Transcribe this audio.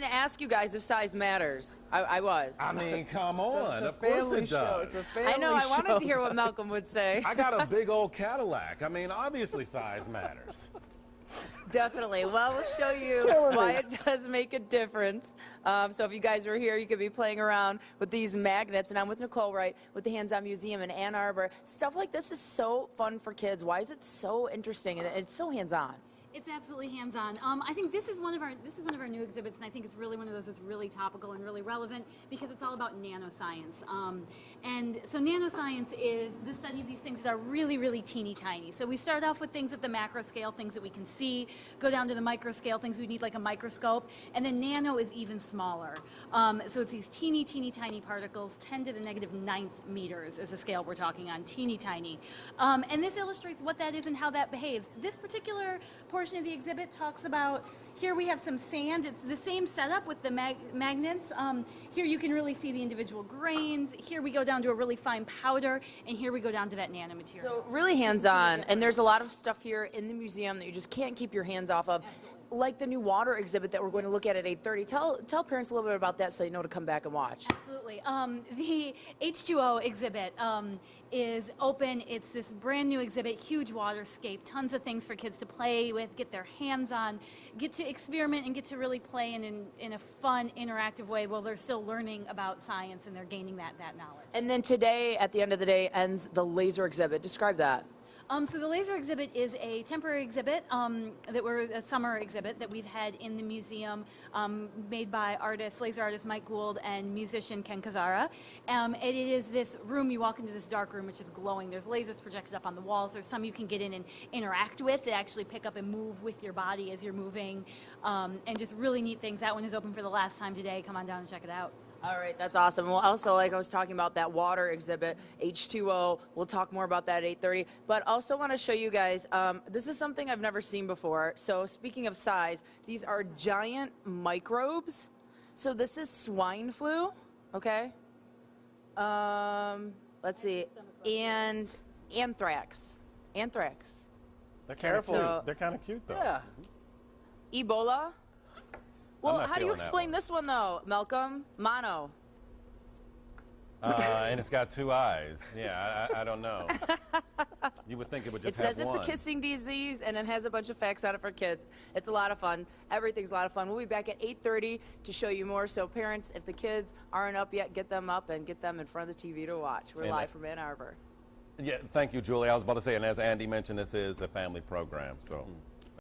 to ask you guys if size matters. I was. I mean, come on. So it's a of course family it show. does. It's a family show. I know. I wanted to hear what Malcolm would say. I got a big old Cadillac. I mean, obviously size matters. Definitely. Well, we'll show you why it does make a difference. So if you guys were here, you could be playing around with these magnets. And I'm with Nicole Wright with the Hands-On Museum in Ann Arbor. Stuff like this is so fun for kids. Why is it so interesting and it's so hands-on? It's absolutely hands-on. I think this is one of our new exhibits, and I think it's really one of those that's really topical and really relevant because it's all about nanoscience. And so nanoscience is the study of these things that are really, really teeny tiny. So we start off with things at the macro scale, things that we can see, go down to the micro scale, things we need like a microscope, and then nano is even smaller. So it's these teeny, teeny tiny particles, 10 to the negative 9th meters is the scale we're talking on, teeny tiny. And this illustrates what that is and how that behaves. This particular portion of the exhibit talks about, here we have some sand. It's the same setup with the magnets. Here you can really see the individual grains. Here we go down to a really fine powder, and here we go down to that nanomaterial. So really hands-on, and there's a lot of stuff here in the museum that you just can't keep your hands off of. Absolutely. Like the new water exhibit that we're going to look at 8:30. Tell parents a little bit about that so they know to come back and watch. Absolutely. The H2O exhibit is open. It's this brand new exhibit, huge waterscape, tons of things for kids to play with, get their hands on, get to experiment and get to really play in a fun, interactive way while they're still learning about science and they're gaining that knowledge. And then today, at the end of the day, ends the laser exhibit. Describe that. So the laser exhibit is a temporary exhibit a summer exhibit that we've had in the museum, made by laser artist Mike Gould and musician Ken Kazara. It is this room, you walk into this dark room which is glowing. There's lasers projected up on the walls. There's some you can get in and interact with that actually pick up and move with your body as you're moving, and just really neat things. That one is open for the last time today. Come on down and check it out. All right, that's awesome. Well, also, like I was talking about, that water exhibit, H2O, we'll talk more about that at 8:30. But also want to show you guys, this is something I've never seen before. So speaking of size, these are giant microbes. So this is swine flu, okay? Let's see, and anthrax. Anthrax. They're Careful. Kind of they're kind of cute, though. Yeah. Ebola. Well, not how do you feeling that explain one. this one, though, Malcolm? Mono. And it's got 2 eyes. Yeah, I don't know. You would think it would just It have says one. it's a kissing disease, and it has a bunch of facts on it for kids. It's a lot of fun. Everything's a lot of fun. We'll be back at 8:30 to show you more. So parents, if the kids aren't up yet, get them up and get them in front of the TV to watch. We're And live from Ann Arbor. Yeah, thank you, Julie. I was about to say, and as Andy mentioned, this is a family program, so